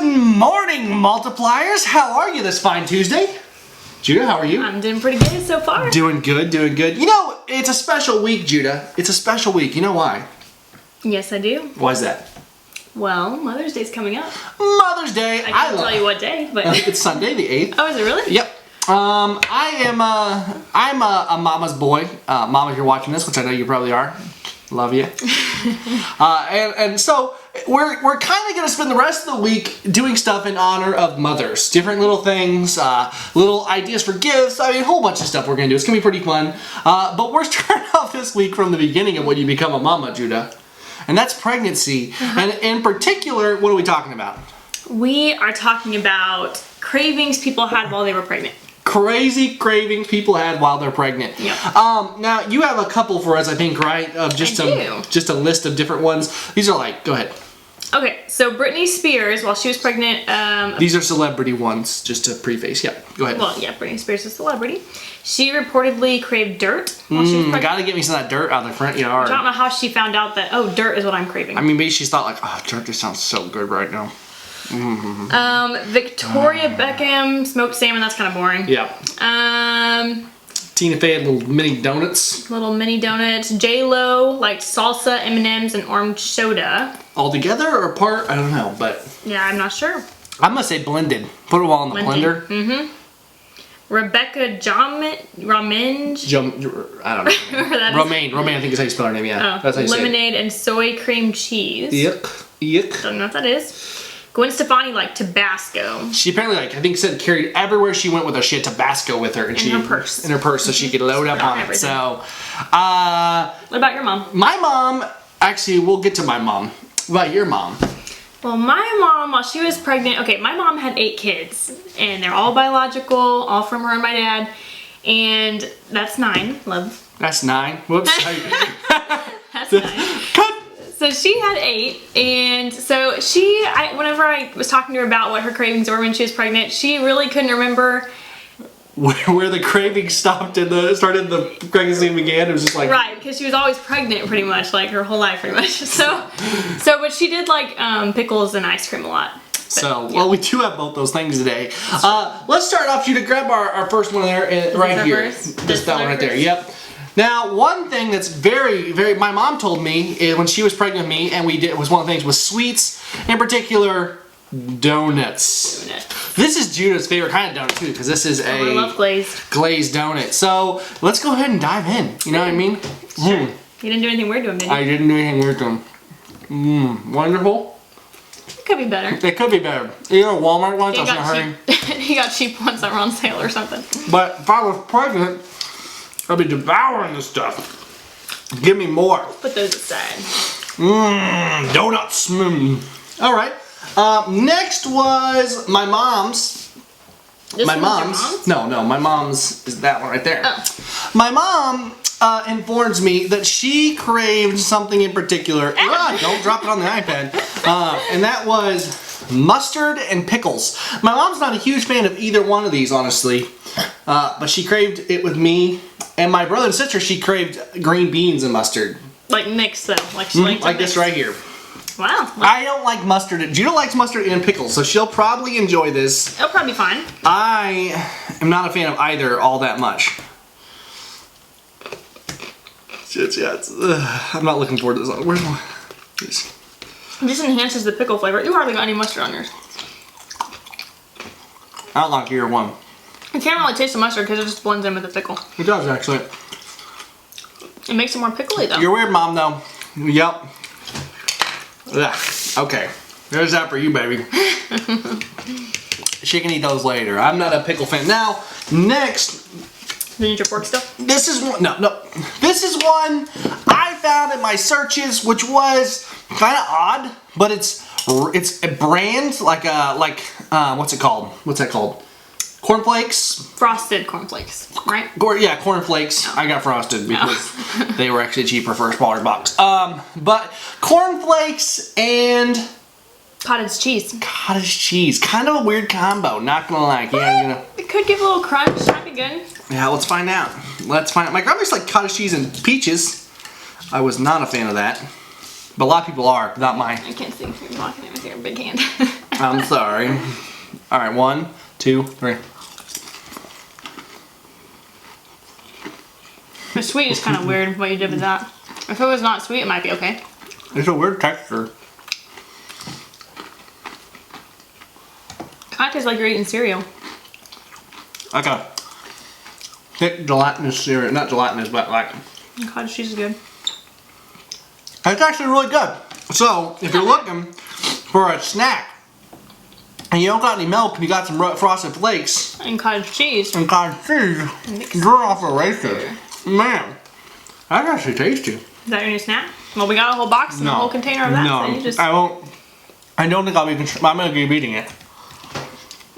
morning, multipliers. How are you this fine Tuesday? Judah, how are you? I'm doing pretty good so far. Doing good, doing good. You know, it's a special week, Judah. It's a special week. You know why? Yes, I do. Why is that? Well, Mother's Day's coming up. Mother's Day. I can't tell you what day, but it's Sunday, the 8th. Oh, is it really? Yep. I'm a mama's boy. Mama, if you're watching this, which I know you probably are. Love you. and so we're kind of gonna spend the rest of the week doing stuff in honor of mothers. Different little things, little ideas for gifts. I mean, a whole bunch of stuff we're gonna do. It's gonna be pretty fun. But we're starting off this week from the beginning of when you become a mama, Judah. And that's pregnancy. And in particular, what are we talking about? We are talking about cravings people had while they were pregnant. Crazy cravings people had while they're pregnant. Yep. Now you have a couple for us, I think, right? Just a list of different ones. These are like, go ahead. Okay, so Britney Spears, while she was pregnant, these are celebrity ones, just to preface. Yeah, go ahead. Well, yeah, Britney Spears is a celebrity. She reportedly craved dirt while she was pregnant. Gotta get me some of that dirt out of the front yard. I don't know how she found out that, oh, dirt is what I'm craving. I mean, maybe she thought like, oh, dirt just sounds so good right now. Victoria Beckham smoked salmon. That's kind of boring. Yeah. Tina Fey had little mini donuts. Little mini donuts. J-Lo liked salsa, M&Ms, and orange soda. All together or apart? I don't know, but yeah, I'm not sure. I'm gonna say blended. Put them all in the blender. Mm-hmm. Rebecca Ramenge. I don't know. Romaine, I think is how you spell her name. Yeah, that's how you say it. Lemonade and soy cream cheese. Yuck. Don't know what that is. Gwen Stefani liked Tabasco. She apparently, like, I think said carried everywhere she went with her. She had Tabasco with her. And in her purse. In her purse, so she could load up on it. So, what about your mom? My mom, actually, we'll get to my mom. What about your mom? Well, my mom, while she was pregnant, okay, my mom had 8 kids. And they're all biological, all from her and my dad. And that's 9. Love. That's 9? Whoops. That's 9. Cut. So she had 8, and so whenever I was talking to her about what her cravings were when she was pregnant, she really couldn't remember where the cravings stopped and started the pregnancy began. It was just like right, because she was always pregnant pretty much, like her whole life pretty much. So but she did like pickles and ice cream a lot. So, well, we do have both those things today. Let's start off. You to grab our first one there, right here. Just that one right there. Yep. Now, one thing that's very, my mom told me when she was pregnant with me, and was one of the things was sweets, in particular, donuts. This is Judah's favorite kind of donut too, because this is I love glazed donut. So let's go ahead and dive in. You know what I mean? Sure. You didn't do anything weird to him, did you? I didn't do anything weird to him. Wonderful. It could be better. It could be better. You know, Walmart ones. He got cheap ones that were on sale or something. But if I was pregnant, I'll be devouring this stuff. Give me more. Put those aside. Donuts. All right. Next was my mom's. My mom's? No, my mom's is that one right there. Oh. My mom informs me that she craved something in particular. Don't drop it on the iPad. And that was mustard and pickles. My mom's not a huge fan of either one of these, honestly. But she craved it with me. And my brother and sister, she craved green beans and mustard. Like mixed though? Like she liked like this right here. Wow. I don't like mustard. Judah likes mustard and pickles, so she'll probably enjoy this. It'll probably be fine. I am not a fan of either all that much. I'm not looking forward to this. Where's my... Please. It just enhances the pickle flavor. You hardly got any mustard on yours. I don't like either one. You can't really taste the mustard because it just blends in with the pickle. It does, actually. It makes it more pickly, though. You're weird, Mom, though. Yep. Ugh. Okay. There's that for you, baby. She can eat those later. I'm not a pickle fan. Now, next... Do you need your fork still? This is one... No. This is one I found in my searches, which was kind of odd, but it's a brand, like what's it called? What's that called? Cornflakes? Frosted cornflakes, right? Yeah, cornflakes. Oh. I got frosted because they were actually cheaper for a smaller box. But cornflakes and cottage cheese. Cottage cheese. Kind of a weird combo, not gonna lie. Yeah, it could give a little crunch. Might be good. Yeah, let's find out. My grandma's like cottage cheese and peaches. I was not a fan of that. But a lot of people are, not mine. I can't see. You're blocking it with your big hand. I'm sorry. All right, 1, 2, 3. The sweet is kind of weird what you did with that. If it was not sweet, it might be okay. It's a weird texture. Kind of tastes like you're eating cereal. Like a thick gelatinous cereal. Not gelatinous, but like... Cottage cheese is good. It's actually really good. So, if you're looking for a snack, and you don't got any milk, and you got some Frosted Flakes, And cottage cheese. and cottage cheese, you're off the races. Man, that's actually tasty. Is that your new snack? Well, we got a whole box and a whole container of that. No, So you just... I won't. I don't think I'll be. I'm gonna keep eating it.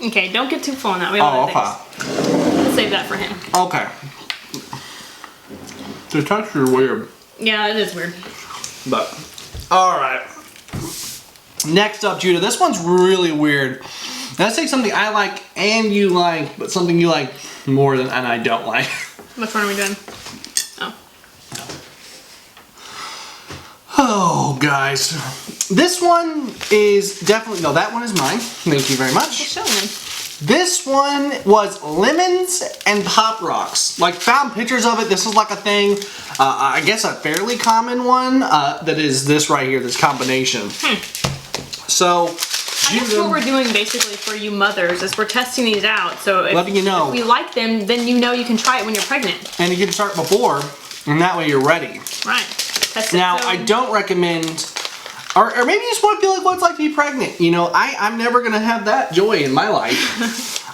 Okay, don't get too full on that. We have other things. Let's save that for him. Okay. The texture is weird. Yeah, it is weird. But, alright. Next up, Judah. This one's really weird. Let's say something I like and you like, but something you like more than and I don't like. Which one are we doing? Oh. Oh, guys. This one is definitely, no, that one is mine. Thank you very much. Just showing him. This one was lemons and Pop Rocks. Like, found pictures of it. This is like a thing, I guess a fairly common one, that is this right here, this combination. So, I guess what we're doing basically for you mothers is we're testing these out. So if, letting you know. if we like them, then you know you can try it when you're pregnant. And you can start before, and that way you're ready. Right. Test it. Now, So, I don't recommend, or maybe you just want to feel like what it's like to be pregnant. You know, I'm never going to have that joy in my life.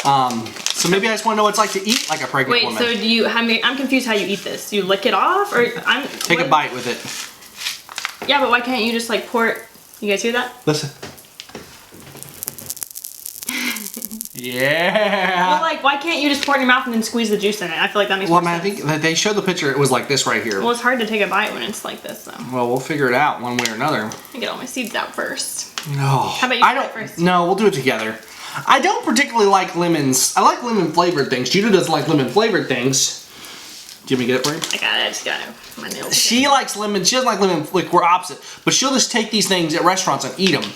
So maybe I just want to know what it's like to eat like a pregnant woman. so do you, I'm confused how you eat this. You lick it off? Or Take a bite with it. Yeah, but why can't you just like pour it? You guys hear that? Listen. Yeah. Well, like, why can't you just pour it in your mouth and then squeeze the juice in it? I feel like that makes Well, more man, I sense. think that they showed the picture. It was like this right here. Well, it's hard to take a bite when it's like this, though. Well, we'll figure it out one way or another. I get all my seeds out first. No. How about you try it first? No, we'll do it together. I don't particularly like lemons. I like lemon flavored things. Judah doesn't like lemon flavored things. Do you want me to get it for you? I got it. I just got it. My nails. She likes lemon. She doesn't like lemon. Like, we're opposite. But she'll just take these things at restaurants and eat them.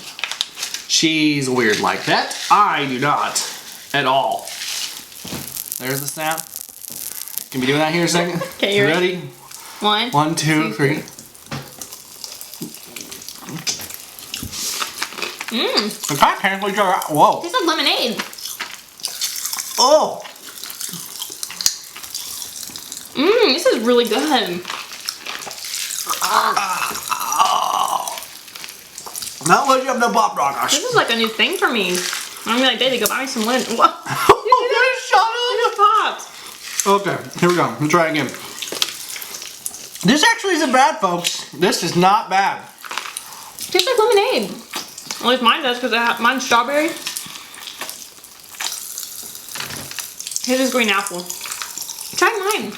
She's weird like that. I do not at all. There's the sound. Can we do that here a second? Okay, you ready? 1, 1, 2, 3. Mmm. I can't cancel each other out. Whoa. Tastes like lemonade. Oh. Mmm, this is really good. Not let you have no Pop Rocks. This is like a new thing for me. I'm gonna be like, Daisy, go buy me some lint. What? Oh, It just popped. okay, here we go. Let's try again. This actually isn't bad, folks. This is not bad. It tastes like lemonade. At least mine does, because mine's strawberry. His is green apple. Try mine.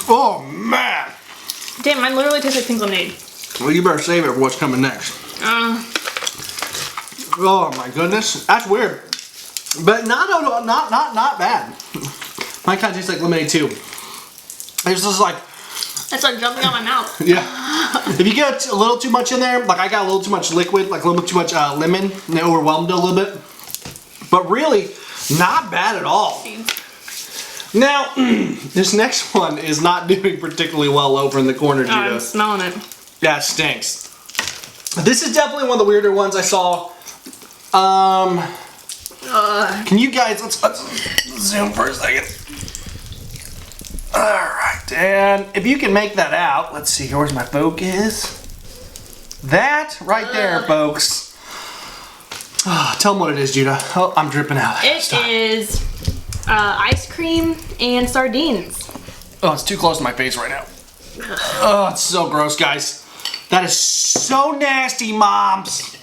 Oh, man. Damn, mine literally tastes like pink lemonade. Well, you better save it for what's coming next. Oh, my goodness. That's weird. But not bad. Mine kind of tastes like lemonade, too. It's just like... It's like jumping out my mouth. Yeah. If you get a little too much in there, like I got a little too much liquid, like a little bit too much lemon, and it overwhelmed it a little bit. But really, not bad at all. Now, this next one is not doing particularly well over in the corner, Judah. I'm smelling it. Yeah, it stinks. This is definitely one of the weirder ones I saw. Can you guys, let's zoom for a second. Alright, and if you can make that out, let's see, where's my focus? That right there, folks. Tell them what it is, Judah. Oh, I'm dripping out. It is ice cream and sardines. Oh, it's too close to my face right now. Oh, it's so gross, guys. That is so nasty, moms.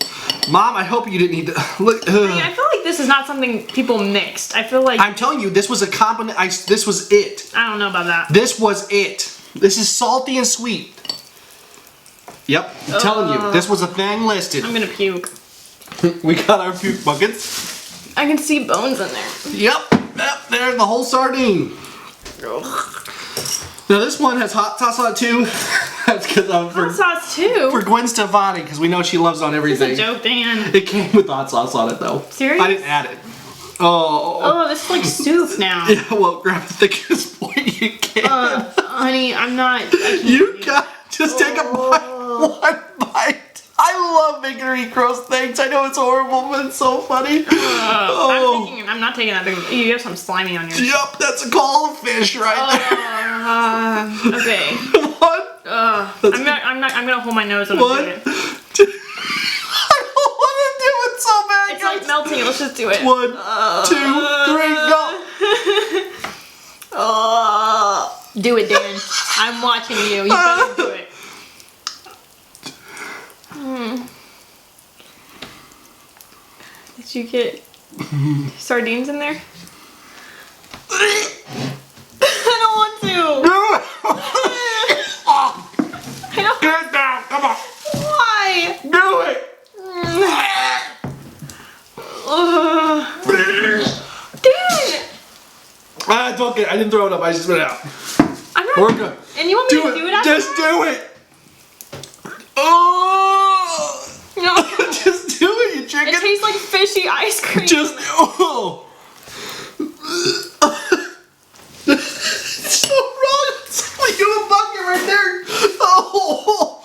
Mom, I hope you didn't need to look. I mean, I feel like this is not something people mixed. I feel like I'm telling you, this was a component. This was it. I don't know about that. This was it. This is salty and sweet. Yep, I'm telling you, this was a thing listed. I'm gonna puke. We got our puke buckets. I can see bones in there. Yep, there's the whole sardine. Now this one has hot sauce on it too. That's because I'm Hot sauce too. for Gwen Stefani, because we know she loves on everything. It's a joke, Dan. It came with hot sauce on it though. Serious? I didn't add it. Oh. Oh, this is like soup now. Yeah, well, grab the thickest point you can. Honey, I'm not. You got just take a bite, one bite. I love making her eat gross things. I know it's horrible, but it's so funny. I'm not taking that big. You have some slimy on yours. Yep, that's a call of fish right there. Okay. One. I'm gonna hold my nose and do One. it. Two. I don't want to do it so bad. It's like melting. Let's just do it. 1, 2, 3, go. Do it, Dan. I'm watching you. You better do it. Did you get sardines in there? I don't want to. I don't. Get it down. Come on. Why? Do it. Dan! It's okay. I didn't throw it up. I just spit it out. I'm not. We're good. And you want me to do it after Just do it. Oh. No. Just do it, you chicken. It tastes like fishy ice cream. Just oh. It's so wrong. It's like you have a bucket right there. Oh.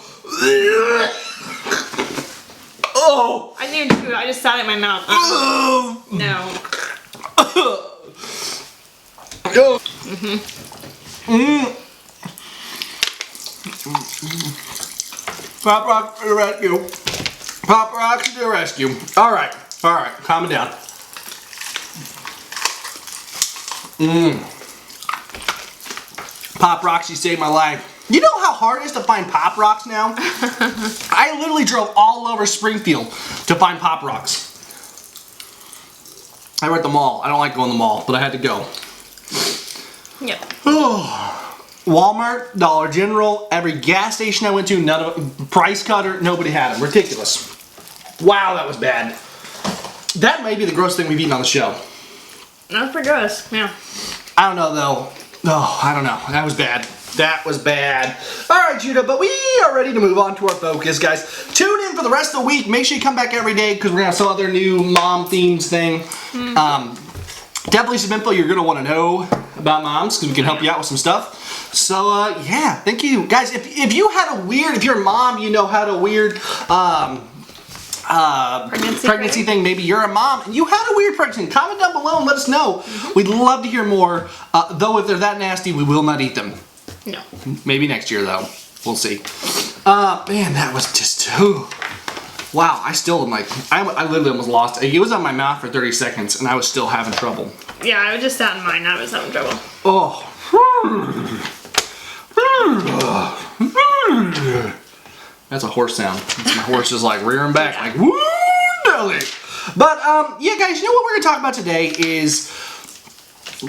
Oh. I didn't even chew it. I just sat it in my mouth. Oh. No. Pop rock to the rescue. Pop rock to the rescue. All right, calm it down. Pop rocks, you saved my life. You know how hard it is to find Pop Rocks now? I literally drove all over Springfield to find Pop Rocks. I were at the mall. I don't like going to the mall, but I had to go. Yep. Walmart, Dollar General, every gas station I went to, none of Price Cutter, nobody had them. Ridiculous. Wow, that was bad. That may be the grossest thing we've eaten on the show. That was pretty gross. Yeah. I don't know though. Oh, I don't know. That was bad. That was bad. All right, Judah, but we are ready to move on to our focus, guys. Tune in for the rest of the week. Make sure you come back every day because we're gonna have some other new mom themes thing. Definitely some info you're gonna want to know about moms because we can help you out with some stuff. So yeah, thank you, guys. If you had a weird, if you're a mom, you know had a weird pregnancy thing. Maybe you're a mom and you had a weird pregnancy. Comment down below and let us know. We'd love to hear more. Though if they're that nasty, we will not eat them. No. Maybe next year though. We'll see. Man, that was just wow. I still am like I literally almost lost. It was on my mouth for 30 seconds and I was still having trouble. Yeah, I just sat in mine. I was having trouble. Oh. That's a horse sound. That's my horse just like rearing back like woo Nelly. But yeah, guys, you know what we're gonna talk about today is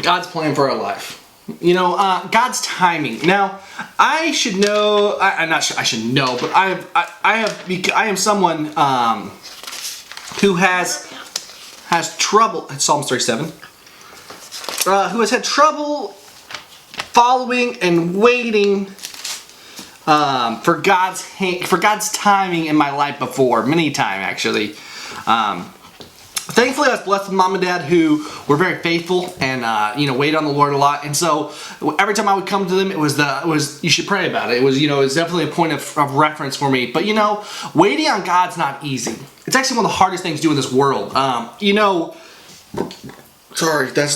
God's plan for our life. You know, God's timing. Now, I should know. I'm not sure. I should know, but I am someone who has trouble. Psalms 37. Who has had trouble following and waiting for God's timing in my life before, many times actually. Thankfully, I was blessed with mom and dad who were very faithful and waited on the Lord a lot. And so every time I would come to them, it was you should pray about it. It was it's definitely a point of reference for me. But waiting on God's not easy. It's actually one of the hardest things to do in this world. Sorry, that's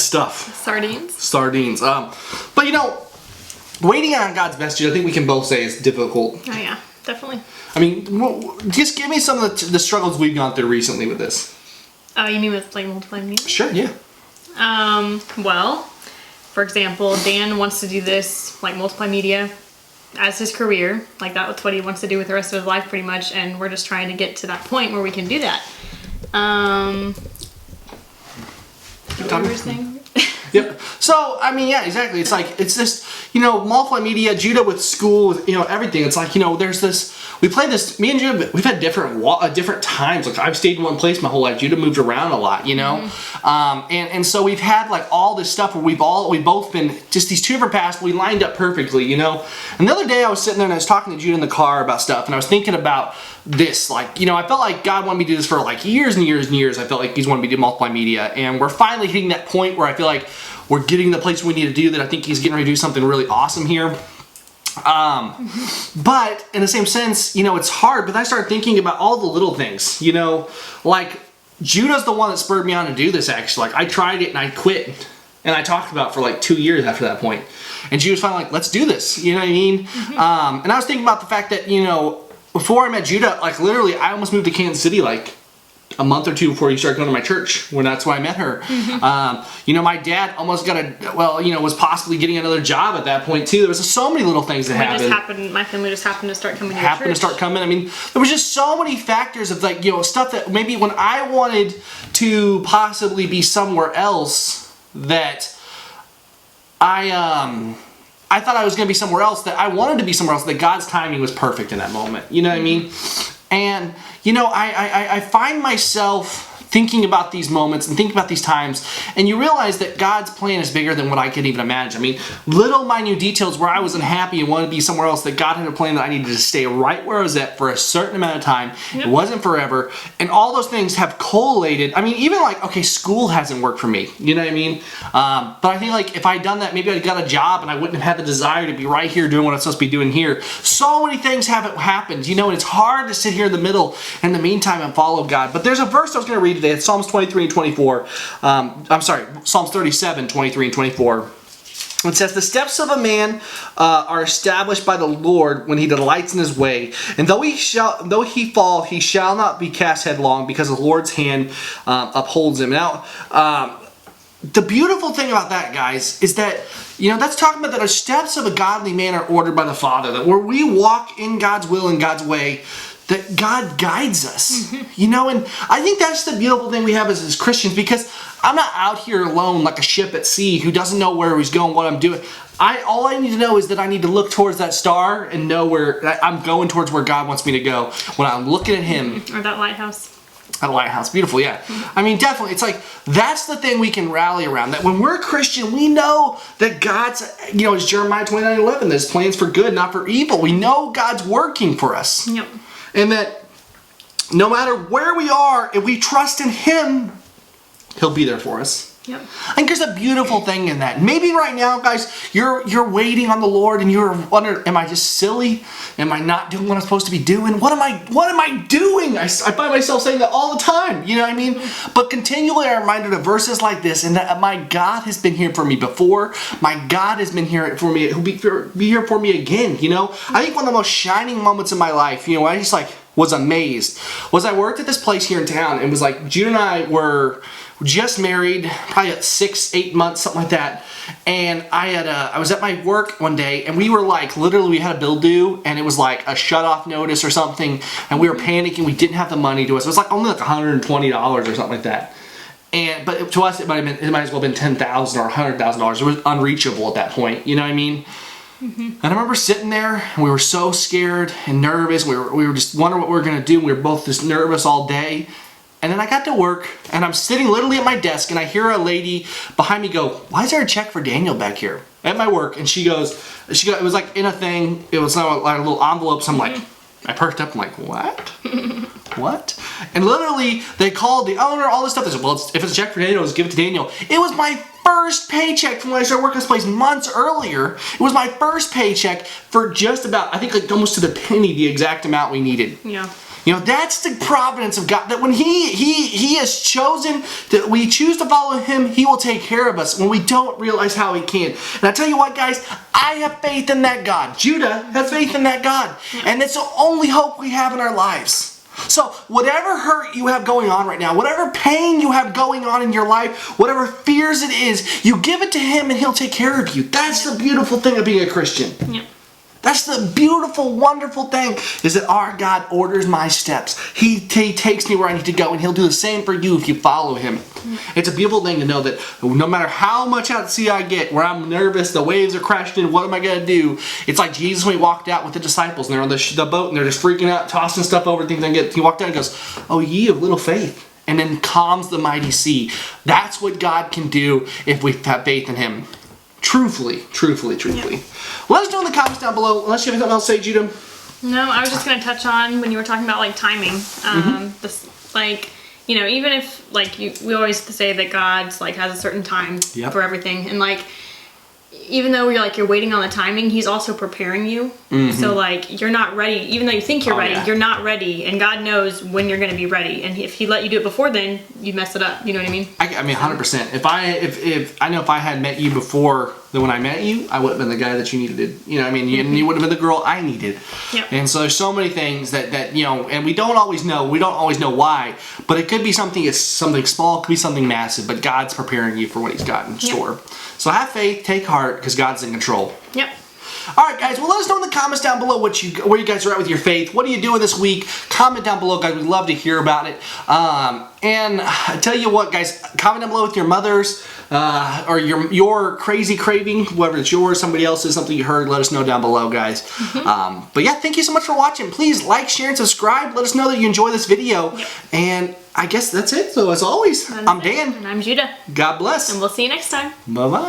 stuff. Sardines. But waiting on God's best, I think we can both say is difficult. Oh yeah, definitely. I mean, just give me some of the struggles we've gone through recently with this. Oh, you mean with like multiple media? Sure, yeah. Well, for example, Dan wants to do this like multiply media as his career. Like that's what he wants to do with the rest of his life pretty much, and we're just trying to get to that point where we can do that. What were you saying? Yep. So, I mean, yeah, exactly. It's like, it's this, multimedia, Judah with school, with, everything. It's like, there's this, we play this, me and Judah, we've had different times. Like, I've stayed in one place my whole life. Judah moved around a lot, and so we've had, like, all this stuff where we've both been just these two different paths, we lined up perfectly, And the other day I was sitting there and I was talking to Judah in the car about stuff, and I was thinking about this, like, I felt like God wanted me to do this for, like, years and years and years. I felt like He's wanted me to do multimedia, and we're finally hitting that point where I feel like we're getting the place we need to do that. I think He's getting ready to do something really awesome here. But in the same sense, it's hard, but I started thinking about all the little things, like Judah's the one that spurred me on to do this, actually. Like, I tried it and I quit, and I talked about it for like 2 years after that point. And Judah's finally like, let's do this, you know what I mean? And I was thinking about the fact that, before I met Judah, like, literally, I almost moved to Kansas City, like, a month or two before you started going to my church, when that's why I met her. My dad almost was possibly getting another job at that point too. There was so many little things that happened. My family just happened to start coming to church. I mean, there was just so many factors of, like, stuff that maybe when I wanted to possibly be somewhere else, that I thought I was going to be somewhere else, that I wanted to be somewhere else, that God's timing was perfect in that moment. You know what I mean? And, I find myself thinking about these moments and thinking about these times, and you realize that God's plan is bigger than what I could even imagine. I mean, little minute details where I was unhappy and wanted to be somewhere else, that God had a plan that I needed to stay right where I was at for a certain amount of time. Yep. It wasn't forever. And all those things have collated. I mean, even like, okay, school hasn't worked for me. You know what I mean? But I think, like, if I'd done that, maybe I'd got a job and I wouldn't have had the desire to be right here doing what I'm supposed to be doing here. So many things haven't happened, and it's hard to sit here in the middle in the meantime and follow God. But there's a verse I was going to read today. It's Psalms 23 and 24. Psalms 37, 23 and 24. It says, "The steps of a man are established by the Lord when he delights in his way. And though he fall, he shall not be cast headlong, because the Lord's hand upholds him." Now, the beautiful thing about that, guys, is that, that's talking about that the steps of a godly man are ordered by the Father. That where we walk in God's will and God's way, that God guides us, and I think that's the beautiful thing we have as Christians, because I'm not out here alone like a ship at sea who doesn't know where he's going, what I'm doing. All I need to know is that I need to look towards that star and know where I'm going towards where God wants me to go when I'm looking at Him. Or that lighthouse. At a lighthouse, beautiful, yeah. I mean, definitely, it's like, that's the thing we can rally around. That when we're Christian, we know that God's, it's Jeremiah 29:11, that His plans for good, not for evil. We know God's working for us. Yep. And that no matter where we are, if we trust in Him, He'll be there for us. Yep. I think there's a beautiful thing in that. Maybe right now, guys, you're waiting on the Lord and you're wondering, am I just silly? Am I not doing what I'm supposed to be doing? What am I doing? I find myself saying that all the time. You know what I mean? But continually I'm reminded of verses like this, and that my God has been here for me before. My God has been here for me. He'll be here for me again. I think one of the most shining moments in my life, I just was amazed, was I worked at this place here in town, and was like, Judah and I were just married, probably at 6-8 months, something like that. And I was at my work one day, and we were like, literally, we had a bill due, and it was like a shut-off notice or something, and we were panicking. We didn't have the money to us. It was like only like $120 or something like that. But to us, it might as well have been $10,000 or $100,000. It was unreachable at that point. You know what I mean? Mm-hmm. And I remember sitting there, and we were so scared and nervous. We were just wondering what we were going to do. We were both just nervous all day. And then I got to work, and I'm sitting literally at my desk, and I hear a lady behind me go, "Why is there a check for Daniel back here?" At my work. And she goes, it was like in a thing. It was like a little envelope. So I'm like, I perked up. I'm like, what? What? And literally, they called the owner, all this stuff. They said, well, if it's a check for Daniel, just give it to Daniel. It was my first paycheck from when I started working this place months earlier. It was my first paycheck for just about, I think, like almost to the penny, the exact amount we needed. Yeah. That's the providence of God. That when He has chosen that we choose to follow Him, He will take care of us when we don't realize how He can. And I tell you what, guys, I have faith in that God. Judah has faith in that God. And it's the only hope we have in our lives. So whatever hurt you have going on right now, whatever pain you have going on in your life, whatever fears it is, you give it to Him and He'll take care of you. That's the beautiful thing of being a Christian. Yep. That's the beautiful, wonderful thing, is that our God orders my steps. He takes me where I need to go, and He'll do the same for you if you follow Him. It's a beautiful thing to know that no matter how much out to sea I get, where I'm nervous, the waves are crashing in, what am I going to do? It's like Jesus when He walked out with the disciples, and they're on the boat, and they're just freaking out, tossing stuff over, He walked out and goes, "Oh, ye of little faith." And then calms the mighty sea. That's what God can do if we have faith in Him. Truthfully. Yeah. Let us know in the comments down below. Unless you have something else to say, Judah. No, I was just going to touch on when you were talking about like timing. Like, you know, even if like we always say that God's like has a certain time for everything, and like even though you're waiting on the timing, He's also preparing you. So like you're not ready, even though you think you're ready, you're not ready, and God knows when you're going to be ready. And if He let you do it before then, you mess it up. You know what I mean? I mean, 100%. If I had met you before than when I met you, I would have been the guy that you needed. You know what I mean? You would have been the girl I needed. Yep. And so there's so many things that you know, and we don't always know. We don't always know why, but it could be something small, it could be something massive. But God's preparing you for what He's got in store. So have faith, take heart, because God's in control. Yep. All right, guys. Well, let us know in the comments down below where you guys are at with your faith. What are you doing this week? Comment down below, guys. We'd love to hear about it. And I tell you what, guys. Comment down below with your mother's or your crazy craving, whether it's yours, somebody else's, something you heard. Let us know down below, guys. But yeah, thank you so much for watching. Please like, share, and subscribe. Let us know that you enjoy this video. Yep. And I guess that's it. So as always, I'm Dan. And I'm Judah. God bless. And we'll see you next time. Bye-bye.